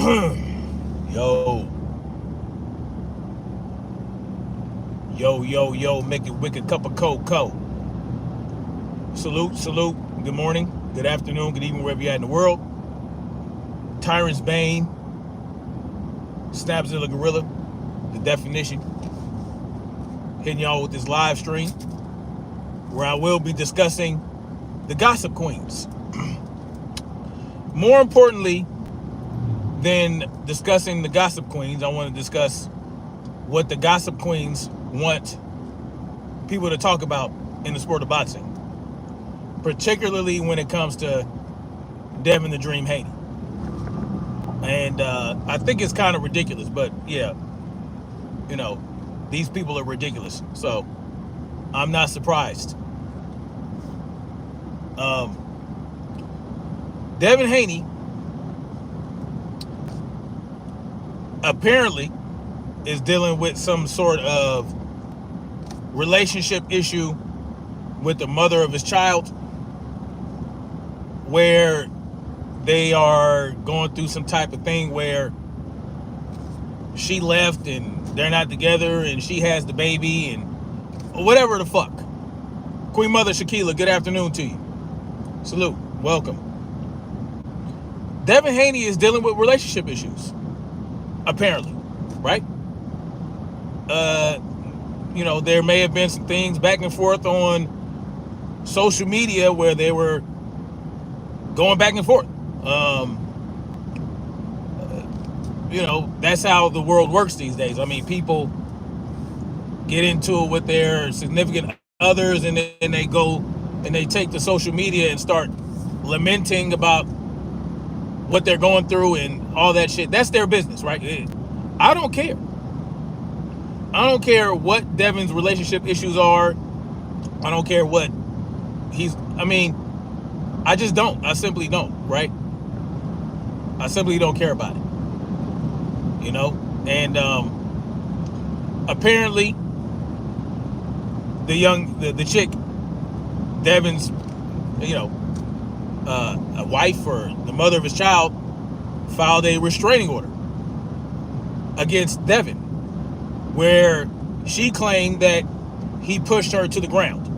Yo, yo, make it wicked cup of cocoa. Salute. Good morning, good afternoon, good evening, wherever you're at in the world. Tyrant's Bane, Snapzilla Gorilla, the definition. Hitting y'all with this live stream where I will be discussing the gossip queens. More importantly than discussing the gossip queens, I want to discuss what the gossip queens want people to talk about in the sport of boxing, particularly when it comes to Devin the Dream Haney. And I think it's kind of ridiculous, but yeah, these people are ridiculous. So I'm not surprised. Devin Haney apparently is dealing with some sort of relationship issue with the mother of his child, where they are going through some type of thing where she left and they're not together and she has the baby and whatever the fuck. Queen Mother Shaquila, good afternoon to you. Salute. Welcome. Devin Haney is dealing with relationship issues, apparently, right? There may have been some things back and forth on social media where they were going back and forth. That's how the world works these days. I mean, people get into it with their significant others and then they go and they take to social media and start lamenting about what they're going through and all that shit. That's their business, right? I don't care. I don't care what Devin's relationship issues are. I don't care what I just don't. I simply don't, right? I simply don't care about it. And apparently the chick, Devin's, a wife or the mother of his child, filed a restraining order against Devin, where she claimed that he pushed her to the ground.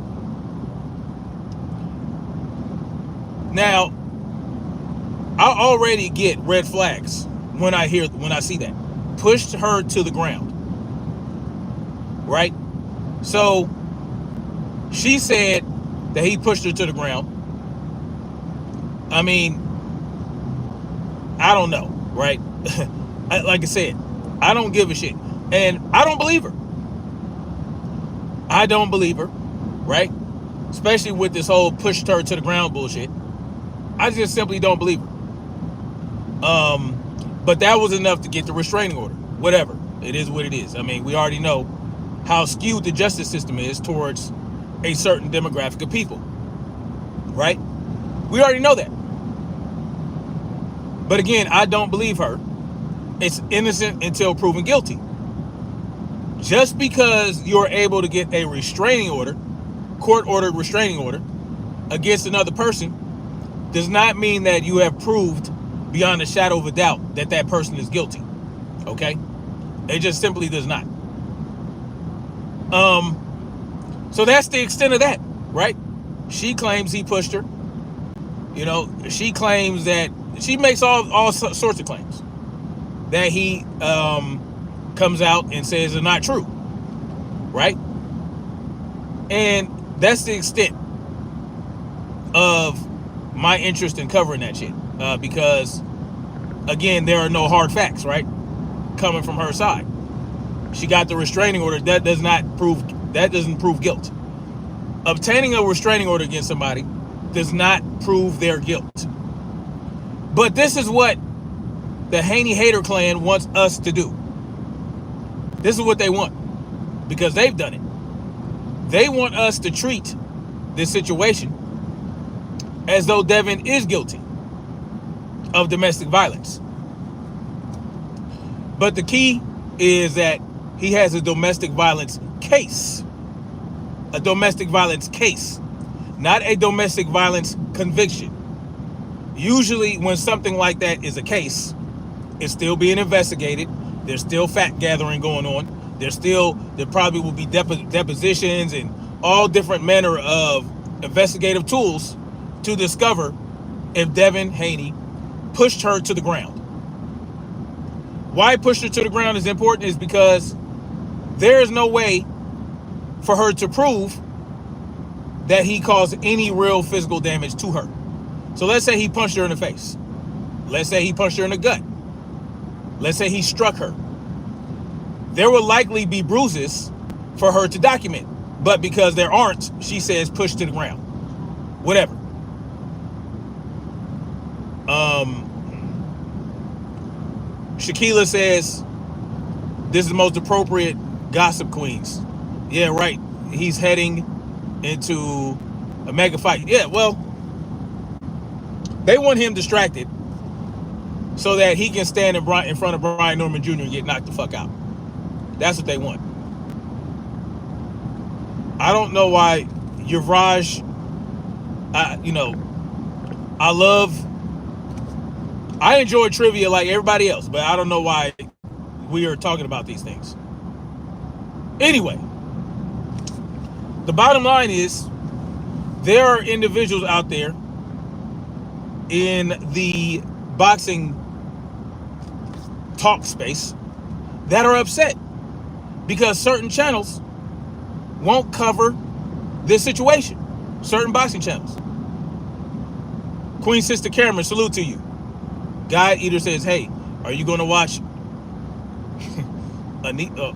Now, I already get red flags when I see that. Pushed her to the ground. Right? So she said that he pushed her to the ground. I mean, I don't know, right? Like I said, I don't give a shit. And I don't believe her. I don't believe her, right? Especially with this whole pushed her to the ground bullshit. I just simply don't believe her. But that was enough to get the restraining order. Whatever. It is what it is. I mean, we already know how skewed the justice system is towards a certain demographic of people. Right? We already know that. But again, I don't believe her. It's innocent until proven guilty. Just because you're able to get a restraining order, court-ordered restraining order, against another person, does not mean that you have proved beyond a shadow of a doubt that that person is guilty. Okay? It just simply does not. So that's the extent of that, right? She claims he pushed her. She claims that she makes all sorts of claims that he comes out and says are not true, right? And that's the extent of my interest in covering that shit, because again, there are no hard facts, right, coming from her side. She got the restraining order. That doesn't prove guilt. Obtaining a restraining order against somebody does not prove their guilt. But this is what the Haney hater clan wants us to do. This is what they want, because they've done it. They want us to treat this situation as though Devin is guilty of domestic violence. But the key is that he has a domestic violence case. A domestic violence case, not a domestic violence conviction. Usually when something like that is a case, It's still being investigated. There's still fact gathering going on. There probably will be depositions and all different manner of investigative tools to discover if Devin Haney pushed her to the ground. Why pushed her to the ground is important is because there is no way for her to prove that he caused any real physical damage to her. So let's say he punched her in the face. Let's say he punched her in the gut. Let's say he struck her. There will likely be bruises for her to document. But because there aren't, she says push to the ground. Whatever. Shaquilla says, this is the most appropriate gossip queens. Yeah, right. He's heading into a mega fight. Yeah, well, they want him distracted so that he can stand in front of Brian Norman Jr. and get knocked the fuck out. That's what they want. I don't know why Yuvraj, I enjoy trivia like everybody else, but I don't know why we are talking about these things. Anyway, the bottom line is there are individuals out there in the boxing talk space that are upset because certain channels won't cover this situation. Certain boxing channels. Queen Sister Cameron, salute to you. Guy Eater says, hey, are you going to watch Anita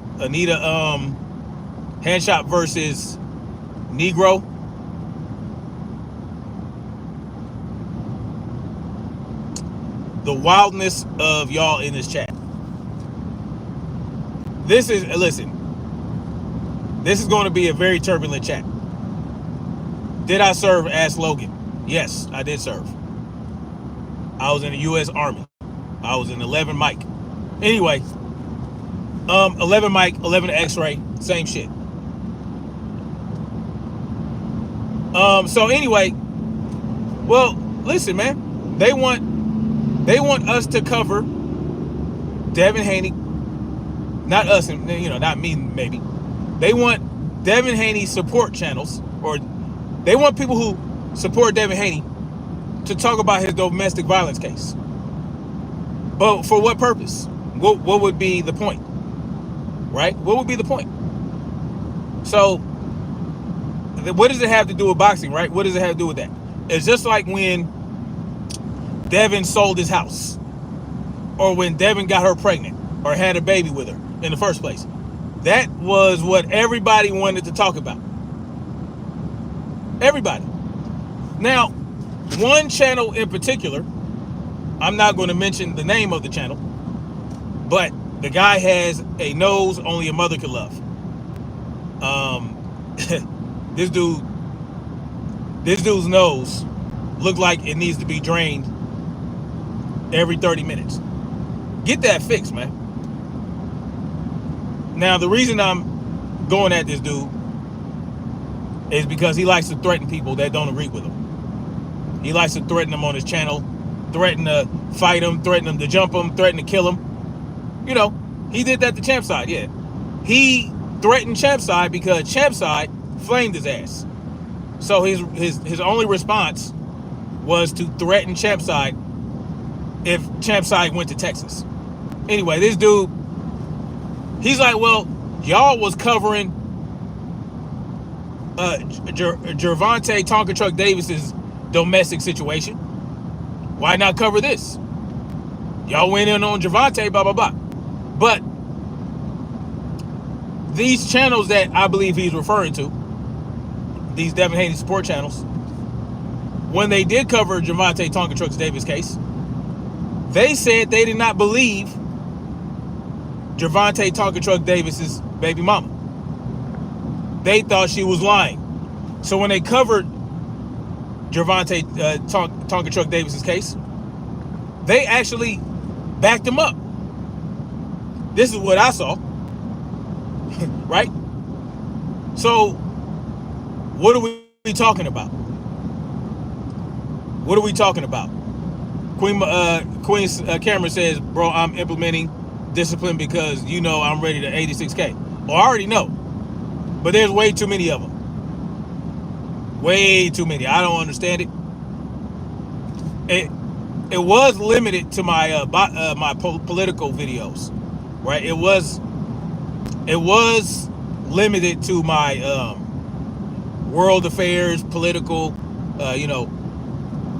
Handshot versus Negro? The wildness of y'all in this chat. This is going to be a very turbulent chat. Did I serve? Asked Logan. Yes, I did serve. I was in the U.S. Army. I was in 11 Mike. Anyway, 11 Mike, 11 X-ray, same shit. So anyway, well, listen, man. They want us to cover Devin Haney. Not us, not me, maybe. They want Devin Haney support channels, or they want people who support Devin Haney to talk about his domestic violence case. But for what purpose? What would be the point? Right? What would be the point? So, what does it have to do with boxing, right? What does it have to do with that? It's just like when Devin sold his house, or when Devin got her pregnant, or had a baby with her in the first place. That was what everybody wanted to talk about. Everybody. Now, one channel in particular, I'm not going to mention the name of the channel, but the guy has a nose only a mother could love. This dude's nose looked like it needs to be drained every 30 minutes. Get that fixed, man. Now, the reason I'm going at this dude is because he likes to threaten people that don't agree with him. He likes to threaten them on his channel, threaten to fight him, threaten them to jump him, threaten to kill him. He did that to Champside, yeah. He threatened Champside because Champside flamed his ass. So his only response was to threaten Champside if Champside went to Texas. Anyway, this dude, he's like, well, y'all was covering Gervonta Tonka Truck Davis's domestic situation. Why not cover this? Y'all went in on Gervonta, blah, blah, blah. But these channels that I believe he's referring to, these Devin Haney support channels, when they did cover Gervonta Tonka Truck Davis case, they said they did not believe Gervonta Tonka Truck Davis's baby mama. They thought she was lying. So when they covered Gervonta Tonka Truck Davis's case, they actually backed him up. This is what I saw. Right? So what are we talking about? What are we talking about? Queen Cameron says, bro, I'm implementing discipline because I'm ready to 86K. Well, I already know, but there's way too many of them. Way too many. I don't understand it. It was limited to my my political videos, right? It was limited to my world affairs, political,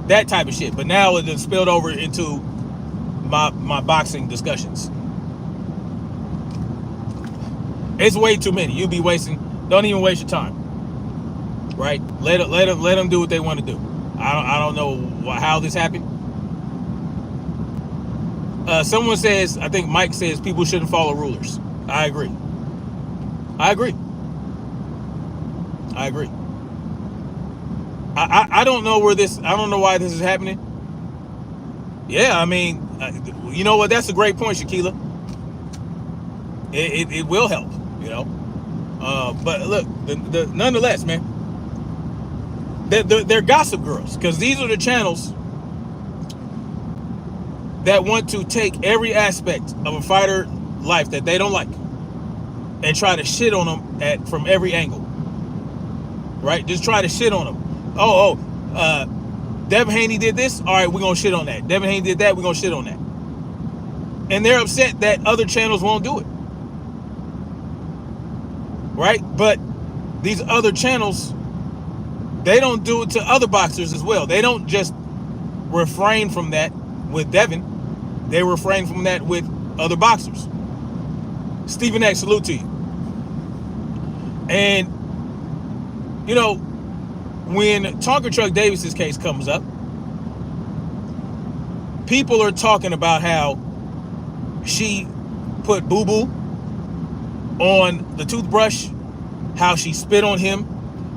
that type of shit. But now it has spilled over into my boxing discussions. It's way too many. You'll be wasting. Don't even waste your time. Right? Let them do what they want to do. I don't know how this happened. Someone says, I think Mike says, people shouldn't follow rulers. I agree. I don't know where this. I don't know why this is happening. Yeah, I mean, you know what? That's a great point, Shaquila. It will help, But look, nonetheless, man, they're gossip girls, because these are the channels that want to take every aspect of a fighter life that they don't like and try to shit on them from every angle. Right? Just try to shit on them. Devin Haney did this. All right, we're gonna shit on that. Devin Haney did that. We're gonna shit on that. And they're upset that other channels won't do it. Right? But these other channels, they don't do it to other boxers as well. They don't just refrain from that with Devin. They refrain from that with other boxers. Stephen X, salute to you. And, when Tonka Truck Davis's case comes up, people are talking about how she put boo-boo on the toothbrush, how she spit on him,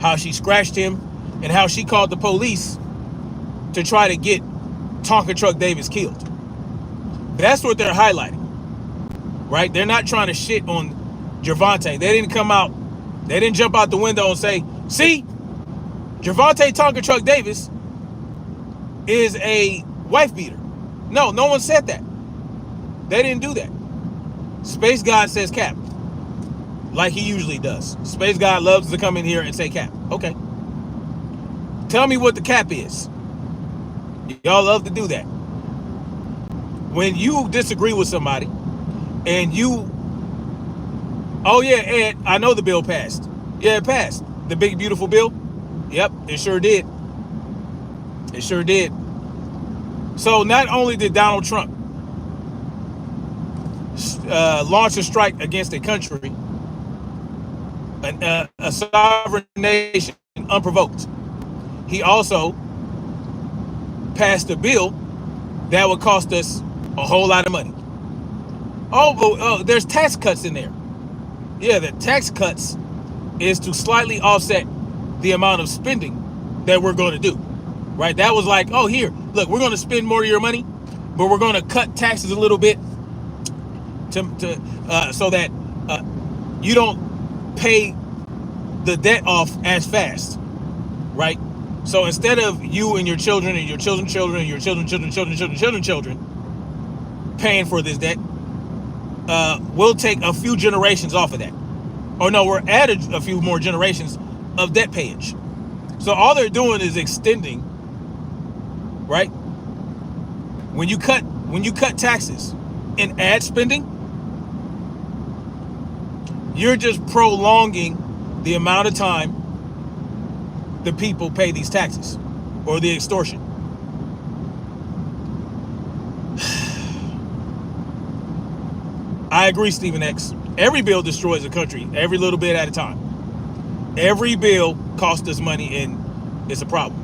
how she scratched him, and how she called the police to try to get Tonka Truck Davis killed. That's what they're highlighting, right? They're not trying to shit on Gervonta. They didn't come out, they didn't jump out the window and say, see, Gervonta Tonka Truck Davis is a wife beater. No one said that. They didn't do that. Space God says cap, like he usually does. Space God loves to come in here and say cap. Okay. Tell me what the cap is. Y'all love to do that. When you disagree with somebody and oh yeah, Ed, I know the bill passed. Yeah, it passed. The big beautiful bill. Yep, it sure did. It sure did. So not only did Donald Trump launch a strike against a country, a sovereign nation, unprovoked, he also passed a bill that would cost us a whole lot of money. Oh, there's tax cuts in there. Yeah, the tax cuts is to slightly offset the amount of spending that we're going to do, right? That was like, oh, here, look, we're going to spend more of your money, but we're going to cut taxes a little bit so that you don't pay the debt off as fast, right? So instead of you and your children and your children's children and your children paying for this debt, we'll take a few generations off of that. Or no, we're added a few more generations of debt payage. So all they're doing is extending, right? When you cut taxes and add spending, you're just prolonging the amount of time the people pay these taxes or the extortion. I agree, Stephen X. Every bill destroys a country, every little bit at a time. Every bill costs us money, and it's a problem.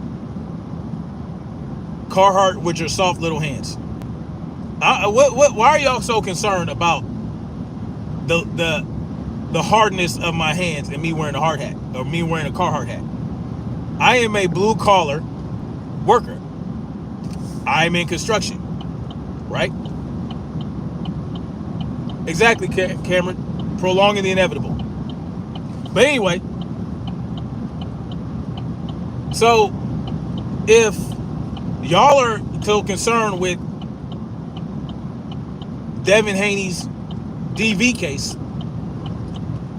Carhartt with your soft little hands. Why are y'all so concerned about the hardness of my hands and me wearing a hard hat or me wearing a Carhartt hat? I am a blue collar worker. I'm in construction, right? Exactly, Cameron. Prolonging the inevitable. But anyway, so if y'all are so concerned with Devin Haney's DV case,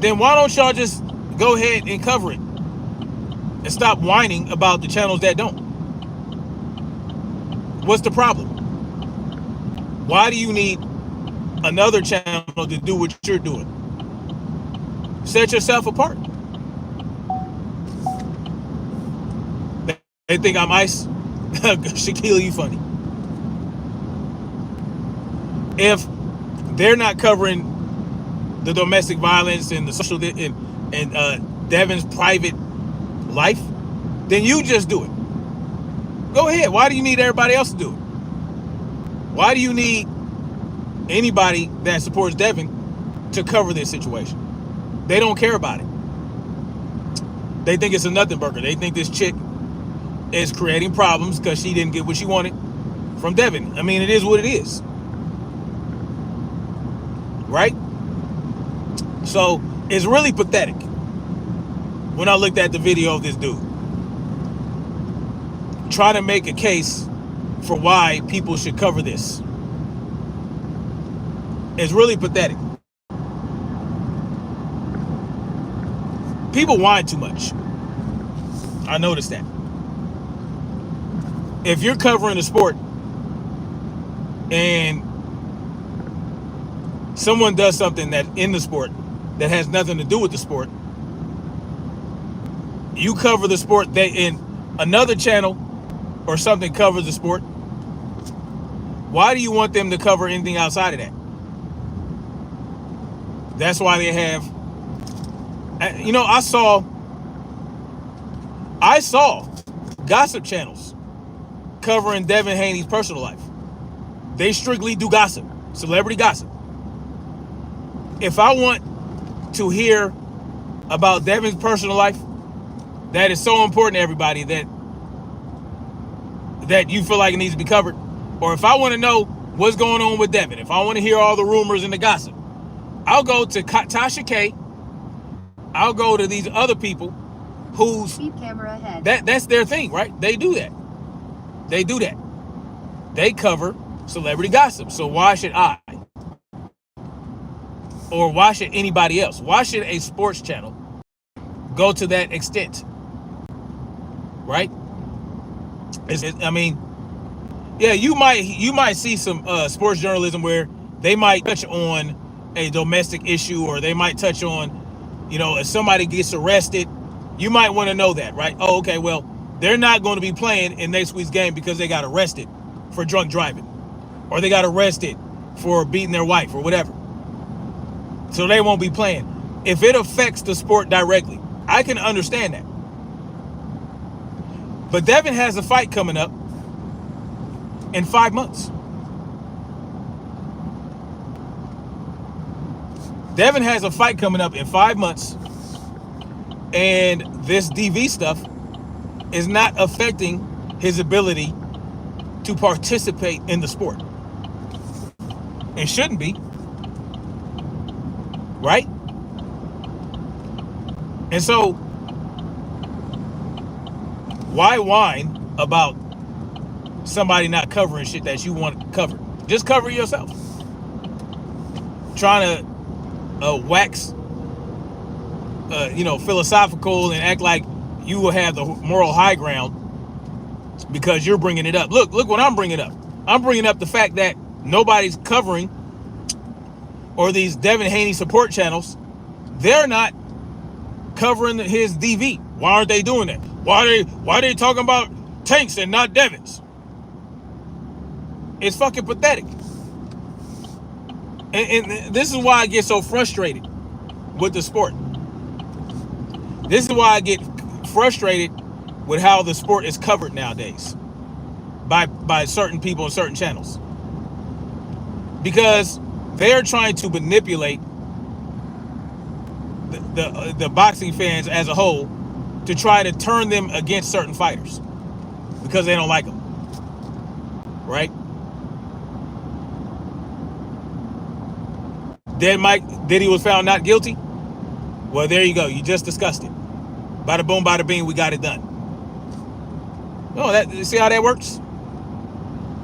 then why don't y'all just go ahead and cover it and stop whining about the channels that don't? What's the problem? Why do you need another channel to do what you're doing? Set yourself apart. They think I'm ice. Shaquille, you funny. If they're not covering the domestic violence and the social and Devin's private life, then you just do it. Go ahead. Why do you need everybody else to do it? Why do you need anybody that supports Devin to cover this situation? They don't care about it. They think it's a nothing burger. They think this chick is creating problems because she didn't get what she wanted from Devin. I mean, it is what it is. Right? So it's really pathetic when I looked at the video of this dude trying to make a case for why people should cover this. It's really pathetic. People whine too much. I noticed that. If you're covering a sport and someone does something that in the sport that has nothing to do with the sport, you cover the sport, they in another channel or something covers the sport. Why do you want them to cover anything outside of that? That's why they have, you know, I saw gossip channels covering Devin Haney's personal life. They strictly do gossip, celebrity gossip. If I want to hear about Devin's personal life, that is so important to everybody that you feel like it needs to be covered, or if I want to know what's going on with Devin, if I want to hear all the rumors and the gossip, I'll go to Tasha K. I'll go to these other people whose camera ahead. That's their thing, right? They do that. They do that. They cover celebrity gossip. So why should I? Or why should anybody else? Why should a sports channel go to that extent? Right? I mean, yeah, you might see some sports journalism where they might touch on a domestic issue, or they might touch on, you know, if somebody gets arrested, you might want to know that, right? Oh, okay, well, they're not going to be playing in next week's game because they got arrested for drunk driving, or they got arrested for beating their wife or whatever. So they won't be playing. If it affects the sport directly, I can understand that. But Devin has a fight coming up in 5 months. Devin has a fight coming up in 5 months, and this DV stuff is not affecting his ability to participate in the sport. It shouldn't be, right? And so, why whine about somebody not covering shit that you want covered? Just cover yourself. Trying to wax, philosophical and act like you will have the moral high ground because you're bringing it up. Look what I'm bringing up. I'm bringing up the fact that nobody's covering, or these Devin Haney support channels, they're not covering his DV. Why aren't they doing that? Why are they talking about Tanks and not Devins? It's fucking pathetic. And this is why I get so frustrated with the sport. This is why I get frustrated with how the sport is covered nowadays by certain people and certain channels, because they're trying to manipulate the boxing fans as a whole to try to turn them against certain fighters because they don't like them, right? Then Mike Diddy was found not guilty. Well, there you go. You just discussed it. Bada boom, bada bing, we got it done. Oh, see how that works?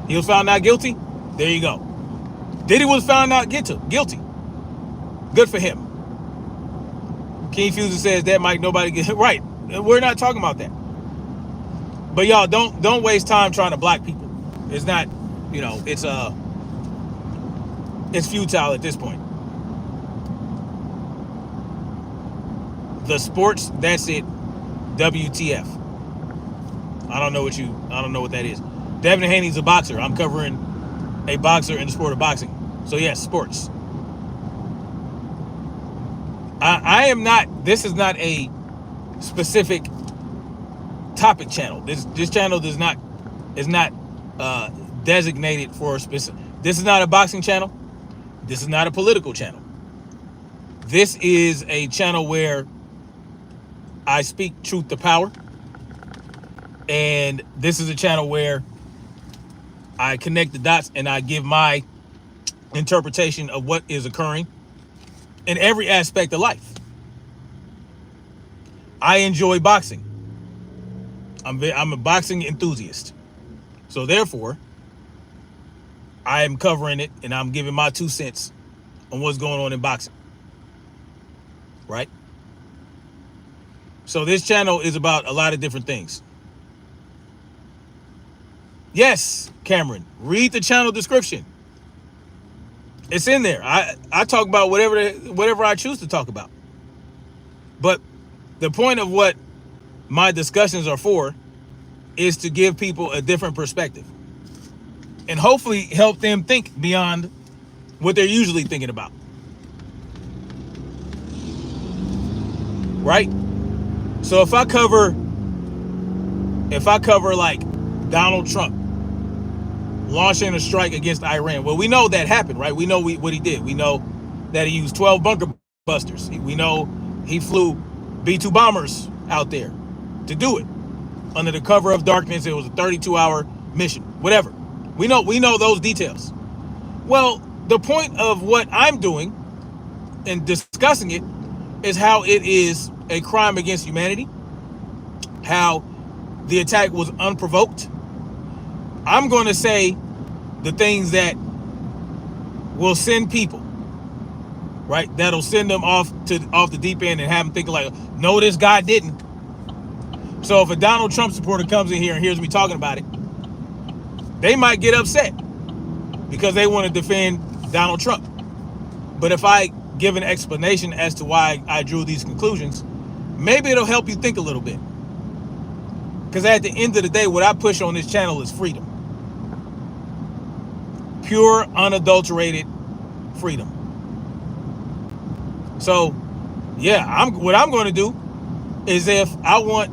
He was found not guilty. There you go. Diddy was found not guilty. Good for him. King Fuser says that might nobody get right. We're not talking about that. But y'all don't waste time trying to block people. It's not, it's futile at this point. The sports, that's it. WTF. I don't know what that is. Devin Haney's a boxer. I'm covering a boxer in the sport of boxing. So yes, sports. I am not, this is not a specific topic channel. This channel is not designated for a specific. This is not a boxing channel. This is not a political channel. This is a channel where I speak truth to power. And this is a channel where I connect the dots and I give my interpretation of what is occurring in every aspect of life. I enjoy boxing. I'm a boxing enthusiast. So therefore, I am covering it and I'm giving my 2 cents on what's going on in boxing. Right? So this channel is about a lot of different things. Yes, Cameron, read the channel description. It's in there. I talk about whatever I choose to talk about. But the point of what my discussions are for is to give people a different perspective and hopefully help them think beyond what they're usually thinking about. Right? So if I cover like Donald Trump launching a strike against Iran, well, we know that happened, right? We know what he did. We know that he used 12 bunker busters. We know he flew B-2 bombers out there to do it under the cover of darkness. It was a 32-hour mission, whatever. We know those details. Well, the point of what I'm doing and discussing it is how it is a crime against humanity, how the attack was unprovoked. I'm going to say the things that will send people, right? That'll send them off the deep end and have them thinking like, no, this guy didn't. So if a Donald Trump supporter comes in here and hears me talking about it, they might get upset because they want to defend Donald Trump. But if I give an explanation as to why I drew these conclusions, maybe it'll help you think a little bit. Because at the end of the day, what I push on this channel is freedom. Pure, unadulterated freedom. So, yeah, what I'm going to do is, if I want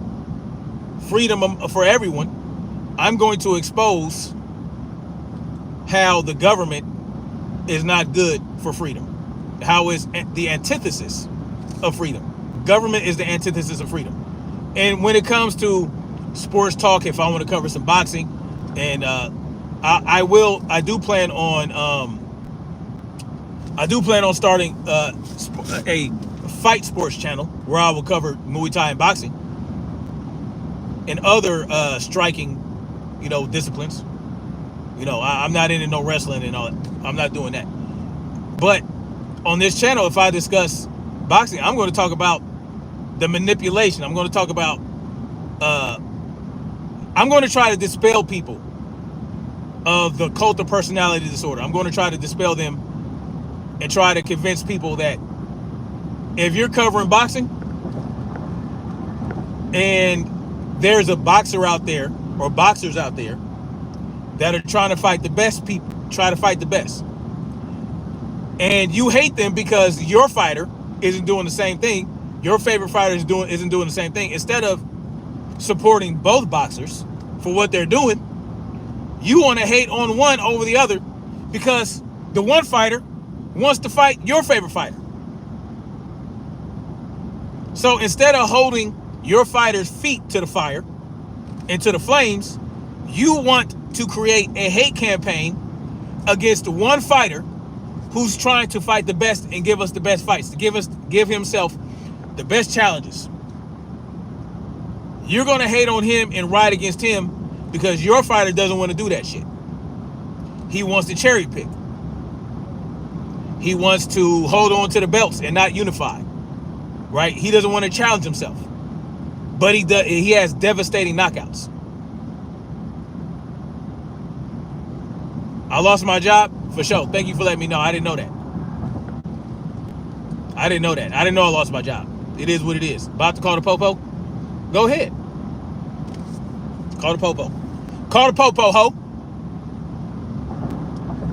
freedom for everyone, I'm going to expose how the government is not good for freedom. How it's the antithesis of freedom. Government is the antithesis of freedom. And when it comes to sports talk, if I want to cover some boxing, and I do plan on starting a fight sports channel where I will cover Muay Thai and boxing and other striking, disciplines. I'm not into no wrestling and all that. I'm not doing that. But on this channel, if I discuss boxing, I'm going to talk about the manipulation. I'm going to talk about I'm going to try to dispel people of the cult of personality disorder. I'm going to try to dispel them and try to convince people that if you're covering boxing and there's a boxer out there or boxers out there that are trying to fight the best people, try to fight the best, and you hate them because your fighter isn't doing the same thing, your favorite fighter isn't doing the same thing, instead of supporting both boxers for what they're doing, you want to hate on one over the other because the one fighter wants to fight your favorite fighter. So instead of holding your fighter's feet to the fire and to the flames, you want to create a hate campaign against one fighter who's trying to fight the best and give us the best fights, to give himself the best challenges. You're going to hate on him and ride against him because your fighter doesn't want to do that shit. he wants to cherry pick. He wants to hold on to the belts and not unify, right? He doesn't want to challenge himself, but he has devastating knockouts. I lost my job for sure. Thank you for letting me know. I didn't know that. I didn't know I lost my job. It is what it is. About to call the popo? Go ahead. Call the popo. Call the popo, ho.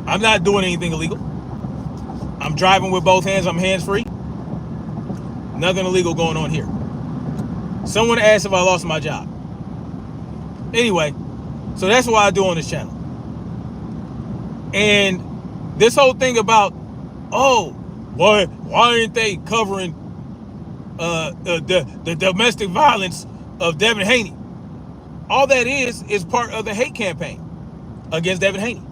I'm not doing anything illegal. I'm driving with both hands. I'm hands-free. Nothing illegal going on here. Someone asked if I lost my job. Anyway, so that's what I do on this channel. And this whole thing about, oh, why aren't they covering the domestic violence of Devin Haney? All that is part of the hate campaign against Devin Haney.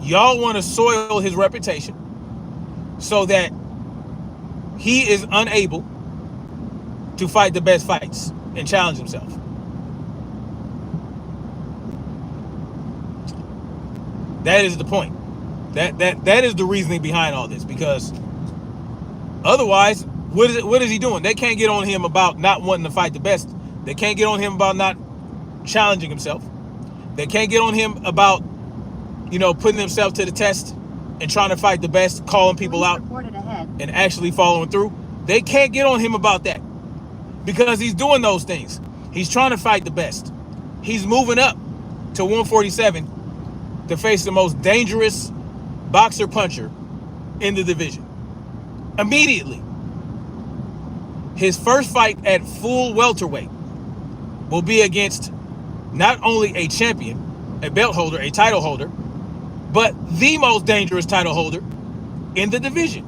Y'all want to soil his reputation so that he is unable to fight the best fights and challenge himself. That is the point. That is the reasoning behind all this, because otherwise, what is he doing? They can't get on him about not wanting to fight the best. They can't get on him about not challenging himself. They can't get on him about, putting himself to the test and trying to fight the best, calling people out and actually following through. They can't get on him about that because he's doing those things. He's trying to fight the best. He's moving up to 147 to face the most dangerous boxer puncher in the division. Immediately. His first fight at full welterweight will be against not only a champion, a belt holder, a title holder, but the most dangerous title holder in the division.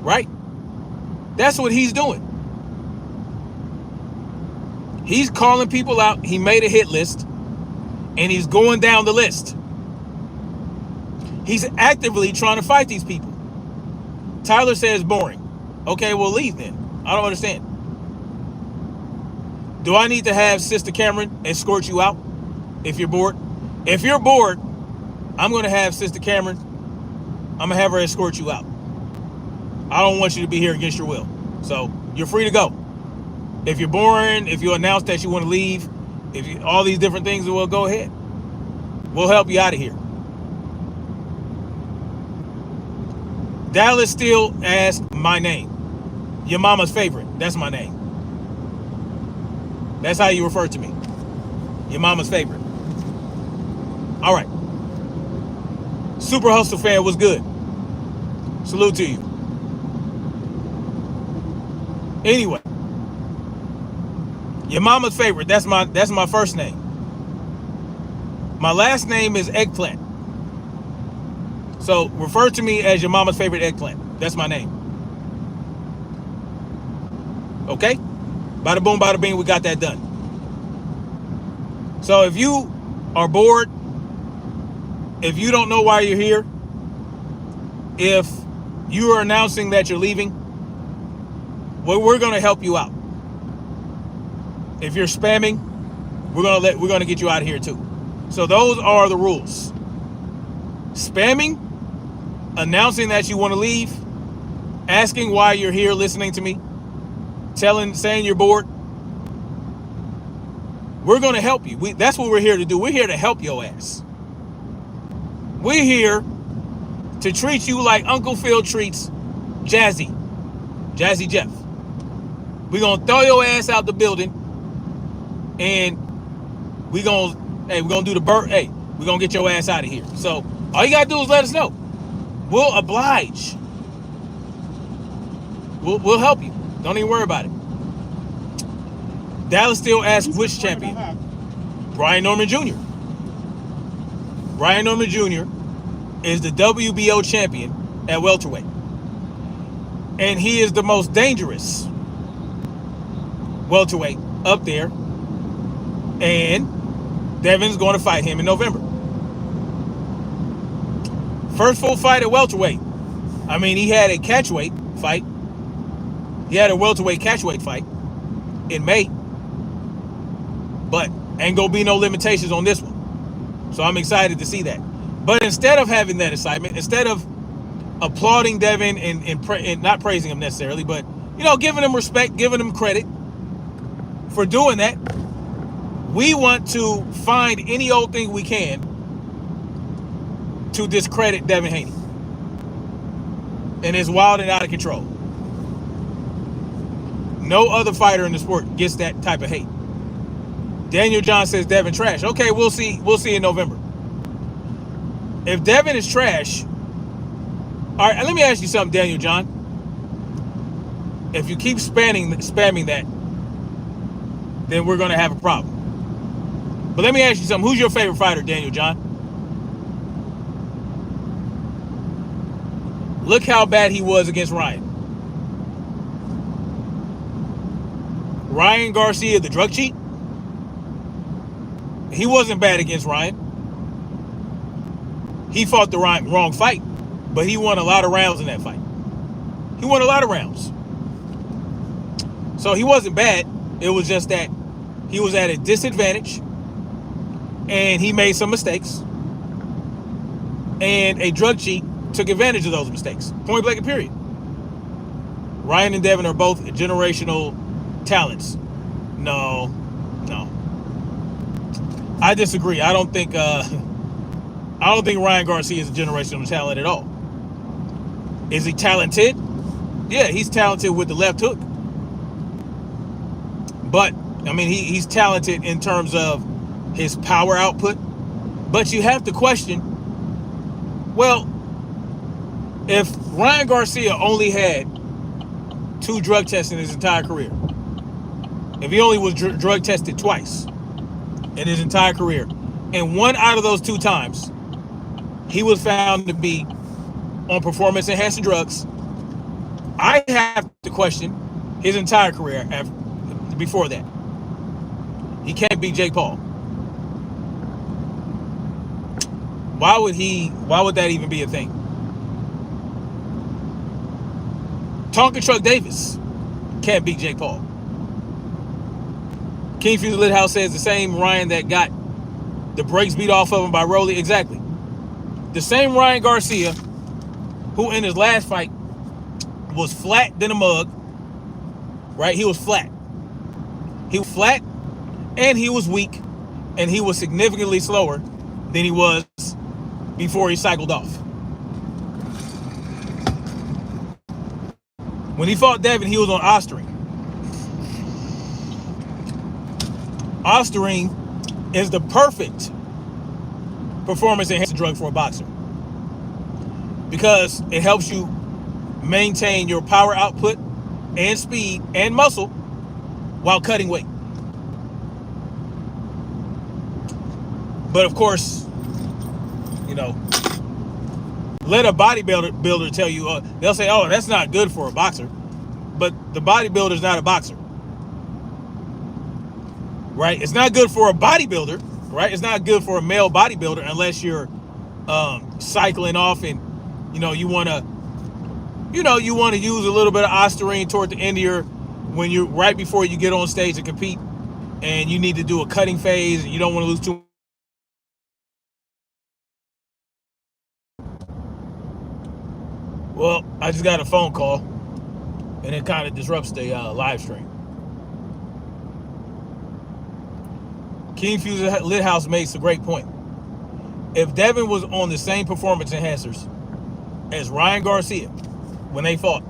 Right? That's what he's doing. He's calling people out. He made a hit list, and he's going down the list. He's actively trying to fight these people. Tyler says boring. Okay, well, leave then. I don't understand. Do I need to have Sister Cameron escort you out if you're bored? If you're bored, I'm going to have Sister Cameron. I'm going to have her escort you out. I don't want you to be here against your will. So you're free to go. If you're boring, if you announce that you want to leave, all these different things, well, go ahead. We'll help you out of here. Dallas still asks my name. Your mama's favorite. That's my name. That's how you refer to me. Your mama's favorite. All right. Super Hustle fan, what's good? Salute to you. Anyway. Your mama's favorite. That's my first name. My last name is Eggplant. So refer to me as your mama's favorite eggplant. That's my name. Okay? Bada boom, bada bing, we got that done. So if you are bored, if you don't know why you're here, if you are announcing that you're leaving, well, we're going to help you out. If you're spamming, we're going to get you out of here too. So those are the rules. Spamming, announcing that you want to leave, asking why you're here listening to me, saying you're bored. We're going to help you. That's what we're here to do. We're here to help your ass. We're here to treat you like Uncle Phil treats Jazzy Jeff. We're going to throw your ass out the building, and we're going to do the bird. Hey, we're going to get your ass out of here. So all you got to do is let us know. We'll oblige. We'll help you. Don't even worry about it. Dallas still asks which champion? Brian Norman Jr. Brian Norman Jr. is the WBO champion at welterweight. And he is the most dangerous welterweight up there. And Devin's going to fight him in November. First full fight at welterweight. I mean, he had a catchweight fight. He had a welterweight catchweight fight in May. But Ain't gonna be no limitations on this one. So I'm excited to see that. But instead of having that excitement, instead of applauding Devin and not praising him necessarily, but giving him respect, giving him credit for doing that, we want to find any old thing we can to discredit Devin Haney. And it's wild and out of control. No other fighter in the sport gets that type of hate. Daniel John says Devin trash. Okay, we'll see. We'll see in November. If Devin is trash, all right. Let me ask you something, Daniel John. If you keep spamming that, then we're gonna have a problem. But let me ask you something. Who's your favorite fighter, Daniel John? Look how bad he was against Ryan. Ryan Garcia, the drug cheat. He wasn't bad against Ryan. He fought the wrong fight, but he won a lot of rounds in that fight. He won a lot of rounds. So he wasn't bad. It was just that he was at a disadvantage and he made some mistakes. And a drug cheat took advantage of those mistakes. Point blank and period. Ryan and Devin are both generational talents. No. I disagree. I don't think Ryan Garcia is a generational talent at all. Is he talented? Yeah, he's talented with the left hook. But I mean, he's talented in terms of his power output. But you have to question, well, if Ryan Garcia only had 2 drug tests in his entire career, if he only was drug tested twice in his entire career, and 1 out of those 2 times he was found to be on performance enhancing drugs, I have to question his entire career before that. He can't beat Jake Paul. Why would that even be a thing? Tonka Truck Davis can't beat Jake Paul. King Fuse Lithouse says the same Ryan that got the brakes beat off of him by Rolly. Exactly. The same Ryan Garcia who in his last fight was flat than a mug. Right? He was flat. He was flat and he was weak and he was significantly slower than he was before he cycled off. When he fought Devin, he was on Ostarine. Ostarine is the perfect performance enhancing drug for a boxer because it helps you maintain your power output and speed and muscle while cutting weight. But of course, let a bodybuilder tell you, they'll say, oh, that's not good for a boxer. But the bodybuilder's not a boxer. Right? It's not good for a bodybuilder, right? It's not good for a male bodybuilder unless you're cycling off and, you want to use a little bit of Ostarine toward the end of when you're right before you get on stage to compete and you need to do a cutting phase and you don't want to lose too much. Well, I just got a phone call, and it kind of disrupts the live stream. King Fuse Lithouse makes a great point. If Devin was on the same performance enhancers as Ryan Garcia when they fought,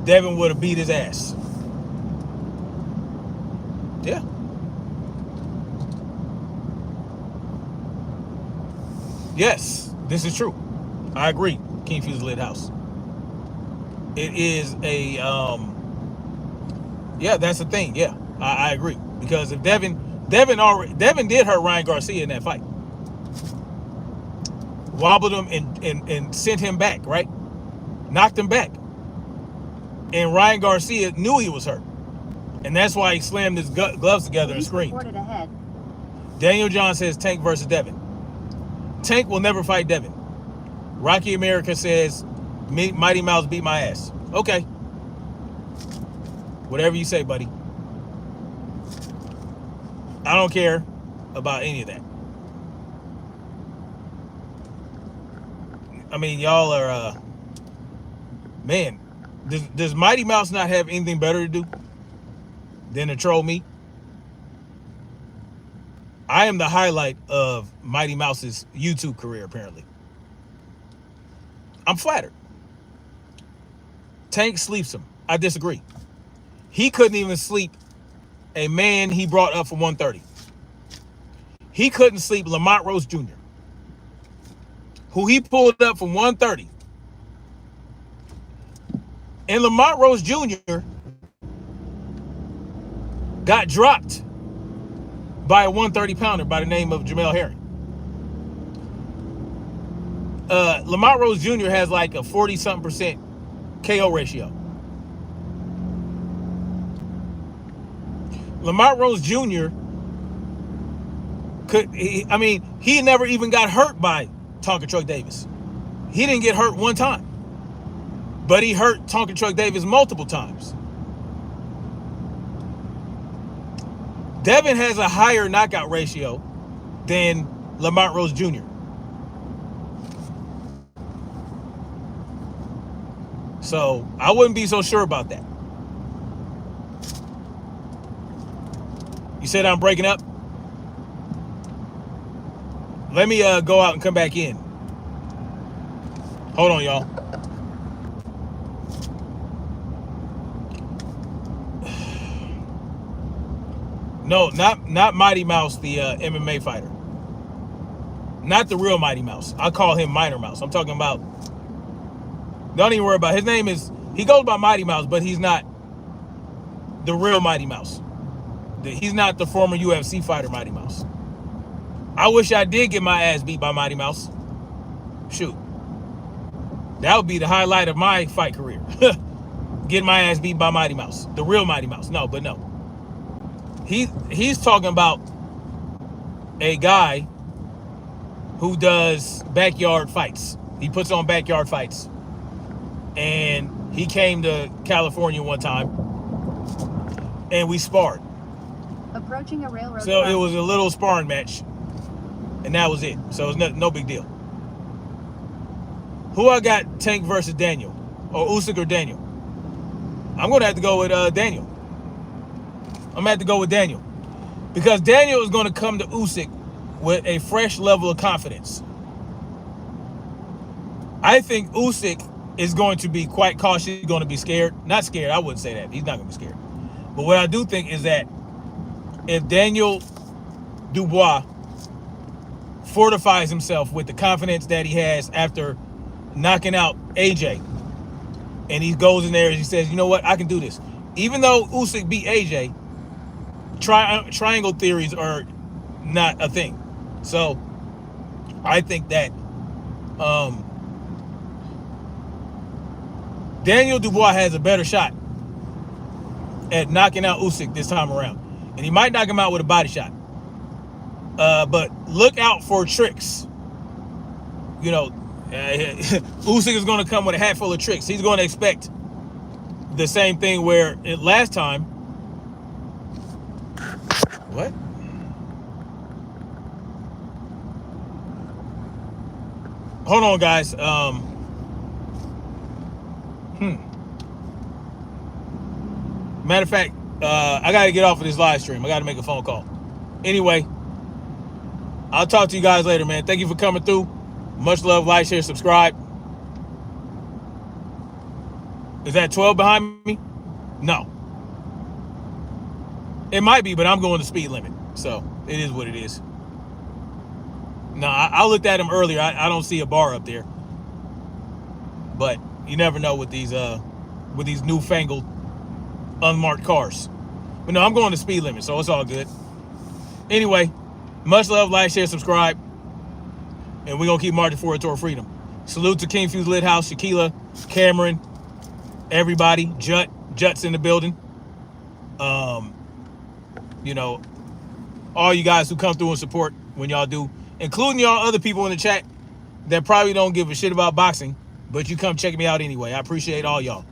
Devin would have beat his ass. Yeah. Yes, this is true. I agree, King Fuse Lithouse. It is a, that's the thing. Yeah, I agree. Because if Devin did hurt Ryan Garcia in that fight. Wobbled him and sent him back, right? Knocked him back. And Ryan Garcia knew he was hurt. And that's why he slammed his gloves together and screamed. Daniel John says Tank versus Devin. Tank will never fight Devin. Rocky America says Mighty Mouse beat my ass. Okay. Whatever you say, buddy. I don't care. about any of that. I mean, y'all are, man, does Mighty Mouse not have anything better to do than to troll me? I am the highlight of Mighty Mouse's YouTube career, apparently. I'm flattered. Tank sleeps him. I disagree. He couldn't even sleep a man he brought up for 130. He couldn't sleep Lamont Rose Jr., who he pulled up from 130. And Lamont Rose Jr. got dropped by a 130 pounder by the name of Jamel Herring. Lamont Rose Jr. has like a 40-something% KO ratio. Lamont Rose Jr. he never even got hurt by Tonka Truck Davis. He didn't get hurt one time, but he hurt Tonka Truck Davis multiple times. Devin has a higher knockout ratio than Lamont Rose Jr. So I wouldn't be so sure about that. You said I'm breaking up? Let me go out and come back in. Hold on, y'all. No, not Mighty Mouse, the MMA fighter. Not the real Mighty Mouse. I call him Minor Mouse. I'm talking about, don't even worry about it. His name is, he goes by Mighty Mouse, but he's not the real Mighty Mouse. He's not the former UFC fighter Mighty Mouse. I wish I did get my ass beat by Mighty Mouse. Shoot. That would be the highlight of my fight career. Getting my ass beat by Mighty Mouse. The real Mighty Mouse. No, but no. He's talking about a guy who does backyard fights. He puts on backyard fights. And he came to California one time. And we sparred. Approaching a railroad. So it was a little sparring match, and that was it. So it was no big deal. Who I got, Tank versus Daniel, or Usyk or Daniel? I'm gonna have to go with Daniel. I'm gonna have to go with Daniel, because Daniel is gonna come to Usyk with a fresh level of confidence. I think Usyk is going to be quite cautious. He's going to be scared. Not scared. I wouldn't say that. He's not going to be scared. But what I do think is that if Daniel Dubois fortifies himself with the confidence that he has after knocking out AJ, and he goes in there and he says, you know what, I can do this. Even though Usyk beat AJ, triangle theories are not a thing. So I think that Daniel Dubois has a better shot at knocking out Usyk this time around. And he might knock him out with a body shot. But look out for tricks. You know, Usyk is going to come with a hat full of tricks. He's going to expect the same thing where last time. What? Hold on, guys. Matter of fact, I got to get off of this live stream. I got to make a phone call. Anyway, I'll talk to you guys later, man. Thank you for coming through. Much love, like, share, subscribe. Is that 12 behind me? No. It might be, but I'm going the speed limit. So it is what it is. No, I looked at him earlier. I don't see a bar up there. But you never know with these newfangled unmarked cars. But no, I'm going the speed limit, so it's all good. Anyway, much love, like, share, subscribe. And we're going to keep marching forward toward freedom. Salute to King Fuse Lit House, Shaquila, Cameron, everybody. Jut's in the building. You know, all you guys who come through and support when y'all do, including y'all other people in the chat that probably don't give a shit about boxing, but you come check me out anyway. I appreciate all y'all.